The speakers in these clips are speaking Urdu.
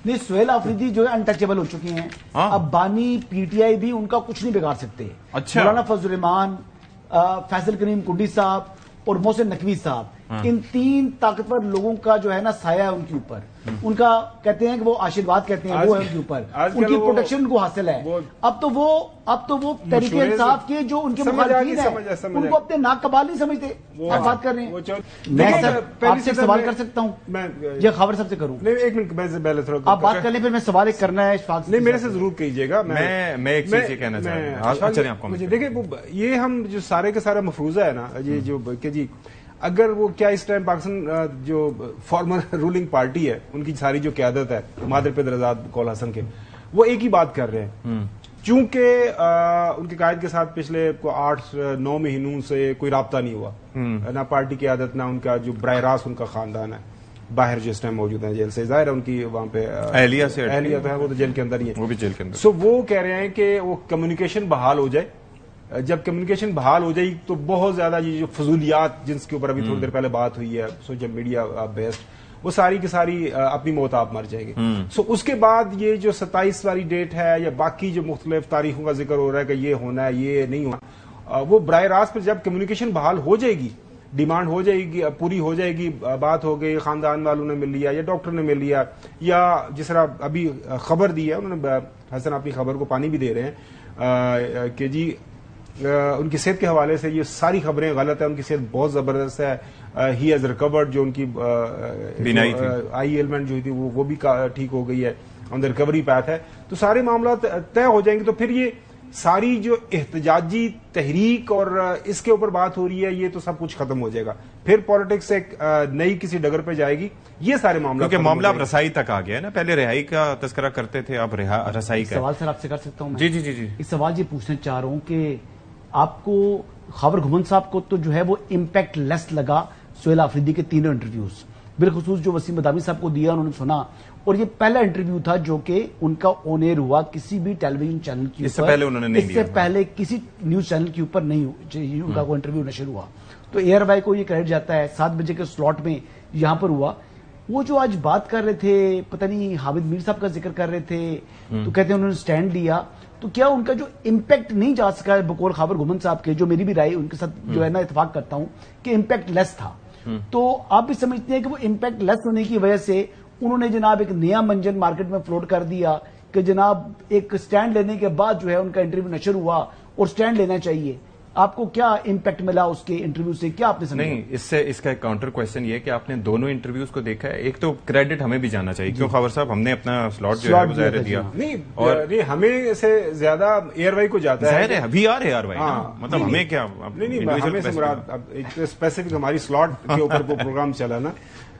نہیں سہیل آفریدی جو ہے انٹچیبل ہو چکی ہیں. اب بانی پی ٹی آئی بھی ان کا کچھ نہیں بگاڑ سکتے. مولانا فضل الرحمان, فیصل کریم کنڈی صاحب اور محسن نقوی صاحب, ان تین طاقتور لوگوں کا جو ہے نا سایہ ہے ان کے اوپر. ان کا کہتے ہیں کہ وہ آشیرواد کہتے ہیں, وہ ہے ان کے اوپر, ان کی پروٹیکشن ان کو حاصل ہے. اب تو وہ تحریک انصاف کے جو ان کے مخالفین ہیں ان کو اپنے ناک کا بال نہیں سمجھتے. آپ بات کر رہے ہیں, میں آپ سے سوال کر سکتا ہوں, یہ خبر سب سے کروں. ایک منٹ پہلے تھوڑا آپ بات کر لیں, پھر میں سوال ایک کرنا ہے اشفاق. نہیں میرے سے ضرور کیجیے گا. میں ایک چیز یہ کہنا چاہتا ہوں. دیکھیں یہ ہم جو سارے کا سارا مفروضہ ہے نا یہ جو کہ جی اگر وہ کیا اس ٹائم پاکستان جو فارمر رولنگ پارٹی ہے ان کی ساری جو قیادت ہے مادر پہ درزاد کول حسن کے, وہ ایک ہی بات کر رہے ہیں. چونکہ ان کے قائد کے ساتھ پچھلے 8-9 مہینوں سے کوئی رابطہ نہیں ہوا, نہ پارٹی قیادت نہ ان کا جو براہ راست ان کا خاندان ہے باہر جو اس ٹائم موجود ہیں جیل سے, ظاہر ہے ان کی وہاں پہ اہلیہ تو ہے, وہ تو جیل کے اندر ہی ہے, وہ بھی جیل کے اندر. سو وہ کہہ رہے ہیں کہ وہ کمیونیکیشن بحال ہو جائے. جب کمیونیکیشن بحال ہو جائے تو بہت زیادہ یہ جو فضولیات جن کے اوپر ابھی تھوڑی دیر پہلے بات ہوئی ہے سوشل میڈیا بیسڈ, وہ ساری کی ساری اپنی موت آپ مر جائے گی. سو اس کے بعد یہ جو 27 والی ڈیٹ ہے یا باقی جو مختلف تاریخوں کا ذکر ہو رہا ہے کہ یہ ہونا ہے یہ نہیں ہونا, وہ براہ راست پہ جب کمیونیکیشن بحال ہو جائے گی, ڈیمانڈ ہو جائے گی, پوری ہو جائے گی, بات ہو گئی, خاندان والوں نے مل لیا یا ڈاکٹر نے مل لیا, یا جس طرح ابھی خبر دی ہے انہوں نے, حسن اپنی خبر کو پانی بھی دے رہے ہیں کہ جی ان کی صحت کے حوالے سے یہ ساری خبریں غلط ہیں, ان کی صحت بہت زبردست ہے, ہی ہیز ریکورڈ, جو ان کی آئی ایلمنٹ جو تھی وہ بھی ٹھیک ہو گئی ہے, آن دا ریکوری پیتھ ہے. تو سارے معاملات طے ہو جائیں گے تو پھر یہ ساری جو احتجاجی تحریک اور اس کے اوپر بات ہو رہی ہے یہ تو سب کچھ ختم ہو جائے گا. پھر پالیٹکس ایک نئی کسی ڈگر پہ جائے گی. یہ سارے معاملات کیونکہ معاملہ اب رسائی تک آ گیا ہے نا, پہلے رہائی کا تذکرہ کرتے تھے, اب رسائی کا. سوال سر آپ سے کر سکتا ہوں؟ جی جی جی جی. ایک سوال یہ پوچھنا چاہ رہا ہوں کہ آپ کو خاور گھمن صاحب کو تو جو ہے وہ امپیکٹ لیس لگا سہیل آفریدی کے تینوں انٹرویوز, بالخصوص جو وسیم مدامی صاحب کو دیا انہوں نے سنا, اور یہ پہلا انٹرویو تھا جو کہ ان کا آن ایئر ہوا کسی بھی ٹیلی ویژن چینل کے اوپر, اس سے پہلے انہوں نے نہیں اس سے پہلے کسی نیوز چینل کے اوپر نہیں ان کا کوئی انٹرویو نشر ہوا. تو ایئر وائی کو یہ کریڈٹ جاتا ہے, 7 بجے کے سلاٹ میں یہاں پر ہوا. وہ جو آج بات کر رہے تھے, پتہ نہیں حامد میر صاحب کا ذکر کر رہے تھے, تو کہتے ہیں انہوں نے سٹینڈ لیا, تو کیا ان کا جو امپیکٹ نہیں جا سکا ہے بقول خاور گھمن صاحب کے, جو میری بھی رائے ان کے ساتھ جو ہے نا اتفاق کرتا ہوں کہ امپیکٹ لیس تھا, تو آپ بھی سمجھتے ہیں کہ وہ امپیکٹ لیس ہونے کی وجہ سے انہوں نے جناب ایک نیا منجن مارکیٹ میں فلوٹ کر دیا کہ جناب ایک سٹینڈ لینے کے بعد جو ہے ان کا انٹرویو نشر ہوا اور سٹینڈ لینا چاہیے. آپ کو کیا امپیکٹ ملا اس کے انٹرویو سے, کیا آپ نے سمجھا؟ نہیں, اس کا ایک کاؤنٹر کوشچن یہ کہ آپ نے دونوں انٹرویوز کو دیکھا ہے. ایک تو کریڈٹ ہمیں بھی جانا چاہیے, کیوں خاور صاحب ہم نے اپنا سلاٹ جو ہے وہ ظاہر دیا, نہیں ہمیں سے زیادہ ایئر وائی کو جاتا ہے. ظاہر ہے وی آر ایئر وائی, مطلب ہمیں کیا, نہیں ہمیں سے مراد اسپیسیفک ہماری سلاٹ کے اوپر وہ پروگرام چلا نا.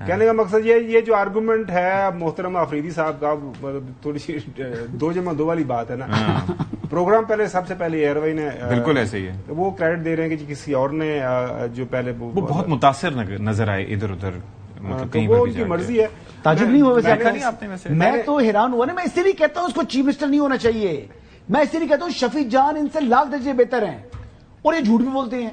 کہنے کا مقصد یہ جو آرگومنٹ ہے محترم آفریدی صاحب کا, تھوڑی سی 2+2 والی بات ہے نا. پروگرام پہلے سب سے پہلے ایئر وائی نے بالکل ایسے ہی ہے, وہ کریڈٹ دے رہے ہیں کہ کسی اور نے جو پہلے وہ بہت متاثر نظر آئے ادھر ادھر, وہ ان کی مرضی ہے. تعجب نہیں ہوا میں تو حیران ہوا نا. میں اسی لیے کہتا ہوں اس کو چیف منسٹر نہیں ہونا چاہیے. میں اسی لیے کہتا ہوں شفیع جان ان سے لاکھ درجے بہتر ہیں, اور یہ جھوٹ بھی بولتے ہیں.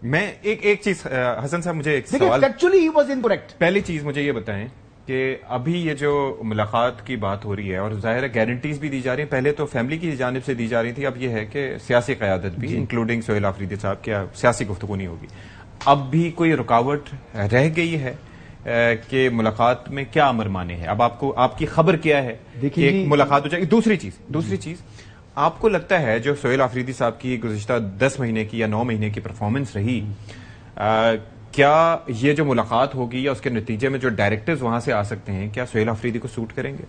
میں ایک چیز حسن صاحب, مجھے ایک سوال, ایکچولی ہی واز انکریکٹ. پہلی چیز مجھے یہ بتائیں کہ ابھی یہ جو ملاقات کی بات ہو رہی ہے اور ظاہر ہے گارنٹیز بھی دی جا رہی ہیں, پہلے تو فیملی کی جانب سے دی جا رہی تھی, اب یہ ہے کہ سیاسی قیادت بھی انکلوڈنگ سہیل آفریدی صاحب کی سیاسی گفتگو نہیں ہوگی. اب بھی کوئی رکاوٹ رہ گئی ہے کہ ملاقات میں کیا امر مانے ہے؟ اب آپ کی خبر کیا ہے کہ ایک ملاقات ہو جائے گی؟ دوسری چیز آپ کو لگتا ہے جو سہیل آفریدی صاحب کی گزشتہ 10 مہینے کی یا 9 مہینے کی پرفارمنس رہی, کیا یہ جو ملاقات ہوگی یا اس کے نتیجے میں جو ڈائریکٹرز وہاں سے آ سکتے ہیں, کیا سہیل آفریدی کو سوٹ کریں گے؟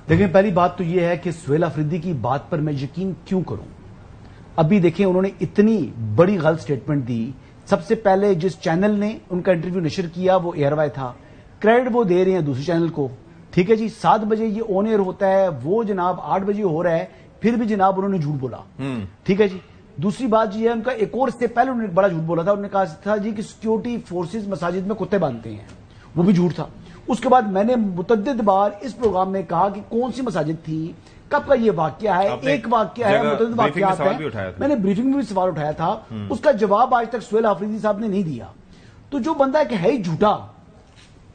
دیکھیں پہلی بات تو یہ ہے کہ سہیل آفریدی کی بات پر میں یقین کیوں کروں. ابھی دیکھیں انہوں نے اتنی بڑی غلط سٹیٹمنٹ دی. سب سے پہلے جس چینل نے ان کا انٹرویو نشر کیا وہ ایئر وائی تھا, کریڈٹ وہ دے رہے ہیں دوسرے چینل کو. ٹھیک ہے جی, 7 بجے یہ آن ایئر ہوتا ہے, وہ جناب 8 بجے ہو رہا ہے, پھر بھی جناب انہوں نے جھوٹ بولا. ٹھیک ہے جی. دوسری بات یہ ہے ان کا ایک اور, اس سے پہلے انہوں نے بڑا جھوٹ بولا تھا. انہوں نے کہا تھا جی کہ سیکیورٹی فورسز مساجد میں کتے باندھتے ہیں, وہ بھی جھوٹ تھا. اس کے بعد میں نے متعدد بار اس پروگرام میں کہا کہ کون سی مساجد تھی, کب کا یہ واقعہ ہے, ایک واقعہ ہے, متعدد واقعات ہیں. میں نے بریفنگ میں بھی سوال اٹھایا تھا, اس کا جواب آج تک سہیل آفریدی صاحب نے نہیں دیا. تو جو بندہ ایک ہے ہی جھوٹا,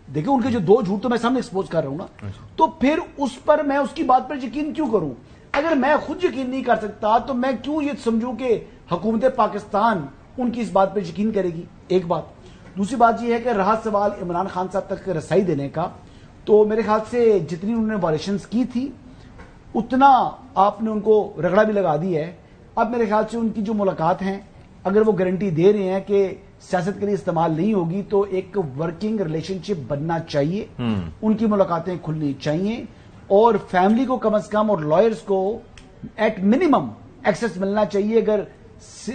دیکھیں ان کے جو 2 جھوٹ تو میں سامنے ایکسپوز کر رہا ہوں نا, تو پھر اس پر میں اس کی بات پر یقین کیوں کروں؟ اگر میں خود یقین نہیں کر سکتا تو میں کیوں یہ سمجھوں کہ حکومت پاکستان ان کی اس بات پر یقین کرے گی؟ ایک بات. دوسری بات یہ ہے کہ رہا سوال عمران خان صاحب تک رسائی دینے کا, تو میرے خیال سے جتنی انہوں نے وائلیشنز کی تھی اتنا آپ نے ان کو رگڑا بھی لگا دی ہے. اب میرے خیال سے ان کی جو ملاقات ہیں, اگر وہ گارنٹی دے رہے ہیں کہ سیاست کے لیے استعمال نہیں ہوگی, تو ایک ورکنگ ریلیشن شپ بننا چاہیے, ان کی ملاقاتیں کھلنی چاہیے, اور فیملی کو کم از کم اور لائرز کو ایٹ منیمم ایکسس ملنا چاہیے. اگر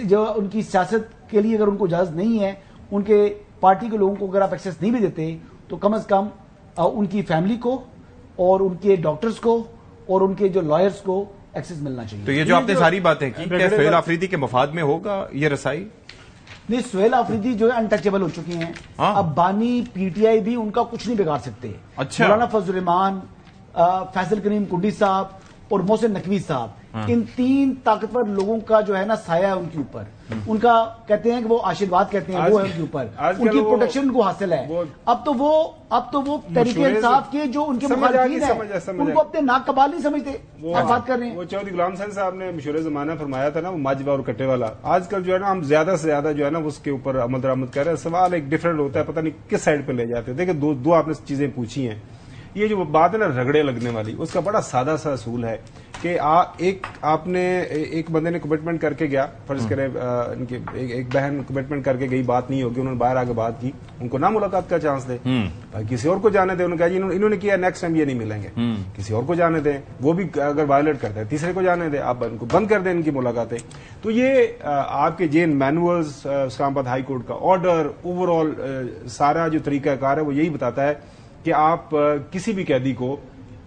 جو ان کی سیاست کے لیے اگر ان کو اجازت نہیں ہے, ان کے پارٹی کے لوگوں کو اگر آپ ایکسس نہیں بھی دیتے, تو کم از کم ان کی فیملی کو اور ان کے ڈاکٹرز کو اور ان کے جو لائرز کو ایکسس ملنا چاہیے. تو یہ جو آپ نے ساری باتیں کی, کیا سہیل آفریدی کے مفاد میں ہوگا یہ رسائی؟ نہیں, سہیل آفریدی جو ہے انٹچیبل ہو چکی ہیں. اب بانی پی ٹی آئی بھی ان کا کچھ نہیں بگاڑ سکتے. اچھا. مولانا فضل الرحمان, فیصل کریم کنڈی صاحب اور محسن نقوی صاحب, ان 3 طاقتور لوگوں کا جو ہے نا سایہ ہے ان کے اوپر. ان کا کہتے ہیں کہ وہ آشیرواد کہتے ہیں, وہ ہے ان کے اوپر, ان کی پروٹیکشن ان کو حاصل ہے. اب تو وہ تحریک انصاف کے جو ان کے مخالفین ہیں ان کو اپنے ناک کبال نہیں سمجھتے. آپ بات کر رہے ہیں, وہ چودھری غلام حسین صاحب نے مشہور زمانہ فرمایا تھا نا, وہ ماجبہ اور کٹے والا. آج کل جو ہے نا ہم زیادہ سے زیادہ جو ہے نا اس کے اوپر عمل درآمد کر رہے ہیں. سوال ایک ڈفرنٹ ہوتا ہے, پتہ نہیں کس سائڈ پہ لے جاتے ہیں. دیکھیں دو آپ نے چیزیں پوچھی ہیں. یہ جو بات ہے نا رگڑے لگنے والی, اس کا بڑا سادہ سا اصول ہے کہ آپ نے ایک بندے نے کمٹمنٹ کر کے گیا, فرض کرے ایک بہن کمٹمنٹ کر کے گئی, بات نہیں ہوگی, انہوں نے باہر آ کے بات کی, ان کو نہ ملاقات کا چانس دے, بھائی کسی اور کو جانے دیں. انہوں نے کہا جی انہوں نے کیا, نیکسٹ ٹائم یہ نہیں ملیں گے, کسی اور کو جانے دیں. وہ بھی اگر وائلیٹ کرتے ہیں تیسرے کو جانے دیں, آپ ان کو بند کر دیں ان کی ملاقاتیں. تو یہ آپ کے جین مینولز, اسلام آباد ہائی کورٹ کا آرڈر, اوور آل سارا جو طریقہ کار ہے وہ یہی بتاتا ہے کہ آپ کسی بھی قیدی کو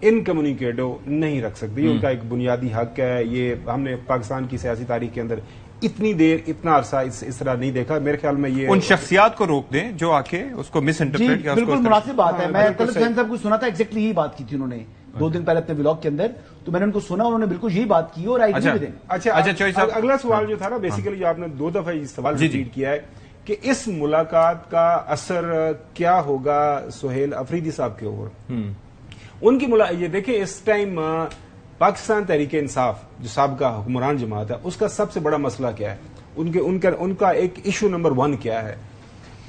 انکمیونیکیٹو نہیں رکھ سکتے. یہ ان کا ایک بنیادی حق ہے. یہ ہم نے پاکستان کی سیاسی تاریخ کے اندر اتنی دیر اتنا عرصہ اس طرح نہیں دیکھا. میرے خیال میں یہ ان شخصیات کو روک دیں جو آ کے اس کو مس انٹرپریٹ کیا. بالکل مناسب بات ہے. میں طلعت حسین صاحب کو سنا تھا, ایگزیکٹلی یہی بات کی تھی انہوں نے 2 دن پہلے اپنے ولاگ کے اندر, تو میں نے ان کو سنا, انہوں نے بالکل یہی بات کی. اور اچھا اگلا سوال جو تھا نا, بیسیکلی جو آپ نے 2 دفعہ یہ سوال ریپیٹ کیا ہے کہ اس ملاقات کا اثر کیا ہوگا سہیل آفریدی صاحب کے اوپر. ان کی یہ دیکھیں اس ٹائم پاکستان تحریک انصاف جو سابقہ حکمران جماعت ہے, اس کا سب سے بڑا مسئلہ کیا ہے؟ ان کا ایک ایشو نمبر 1 کیا ہے؟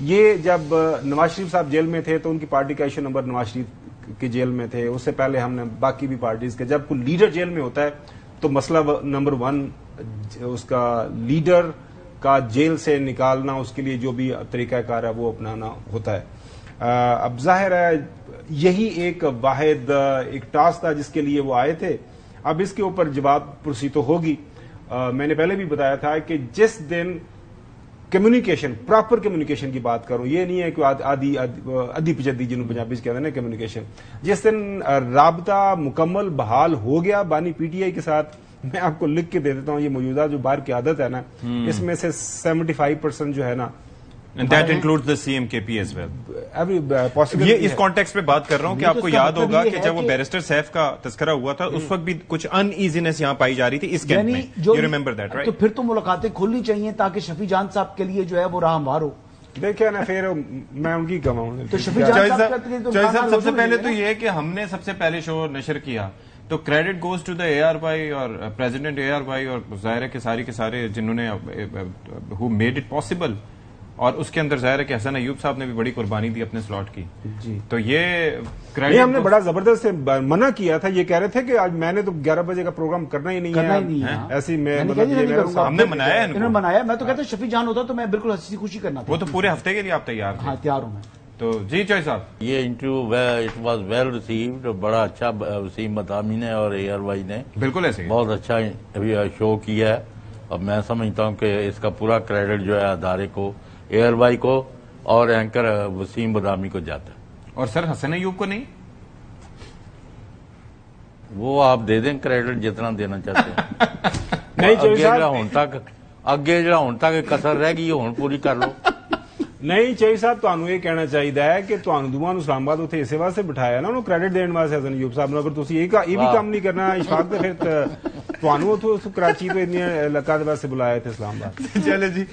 یہ جب نواز شریف صاحب جیل میں تھے تو ان کی پارٹی کا ایشو نمبر نواز شریف کے جیل میں تھے. اس سے پہلے ہم نے باقی بھی پارٹیز کے, جب کوئی لیڈر جیل میں ہوتا ہے تو مسئلہ نمبر 1 اس کا لیڈر کا جیل سے نکالنا, اس کے لیے جو بھی طریقہ کار ہے وہ اپنانا ہوتا ہے. اب ظاہر ہے یہی ایک واحد ایک ٹاسک تھا جس کے لیے وہ آئے تھے. اب اس کے اوپر جواب پرسی تو ہوگی. میں نے پہلے بھی بتایا تھا کہ جس دن کمیونیکیشن, پراپر کمیونیکیشن کی بات کروں, یہ نہیں ہے کہ ادھی پچدی جنہوں پنجابی سے کہتے ہیں کمیونیکیشن, جس دن رابطہ مکمل بحال ہو گیا بانی پی ٹی آئی کے ساتھ, میں آپ کو لکھ کے دے دیتا ہوں, یہ موجودہ جو باہر کی عادت ہے نا, اس میں سے 75% جو ہے نا, That includes the CMKP as well. یہ اس کانٹیکسٹ پہ بات کر رہا ہوں کہ آپ کو یاد ہوگا کہ جب وہ بیرسٹر سیف کا تذکرہ ہوا تھا اس وقت بھی کچھ ان ایزینس یہاں پائی جا رہی تھی اس کیمپ میں. You remember that, right? تو پھر تو ملاقاتیں کھولنی چاہیے تاکہ شفیع جان صاحب کے لیے جو ہے وہ راہ ہموار ہو. دیکھیں نا, پھر میں ان کی کہوں تو شفیع جان صاحب سب سے پہلے تو یہ ہے کہ ہم نے سب سے پہلے شو نشر کیا تو credit goes to the A R Y اور پریزیڈنٹ اے آر وائی, اور ظاہر ہے کہ ساری کے سارے جنہوں نے who made it possible, اور اس کے اندر ظاہر ہے کہ حسن ایوب صاحب نے بھی بڑی قربانی دی اپنے سلاٹ کی. جی تو یہ کریڈٹ ہم نے بڑا زبردست منع کیا تھا. یہ کہہ رہے تھے کہ آج میں نے تو 11 بجے کا پروگرام کرنا ہی نہیں ہے, ایسی ہم نے منایا, انہوں نے منایا. میں تو کہتا ہوں شفیع جان ہوتا تو میں بالکل ہنسی خوشی کرنا تھا. وہ تو پورے ہفتے کے لیے آپ تیار تھے. ہاں تیار ہوں میں. تو جی چوئی صاحب, یہ interview it was well received, بڑا اچھا وسیم مدامی نے اور اے آر وائی نے بالکل ایسے بہت اچھا شو کیا ہے. اور میں سمجھتا ہوں کہ اس کا پورا کریڈٹ جو ہے ادارے کو, اے آر وائی کو اور اینکر وسیم مدامی کو جاتا ہے. اور سر حسن ایوب کو نہیں, وہ آپ دے دیں کریڈٹ جتنا دینا چاہتے ہیں. اگے جڑا ہن تک کسر رہ گئی ہن پوری کر لو. نہیں چوئی صاحب, تمہیں یہ کہنا چاہیے کہ تمہیں دونوں اسلام آباد اتنے اسی واسطے بٹھایا نا, انہوں کریڈٹ دین واسطے حسن ایوب صاحب نے. اگر تھی یہ بھی کام نہیں کرنا اشفاق, تو پھر تمہیں کراچی تو اتنی علاقہ واسطے بلایا تھے اسلام آباد. چلے جی.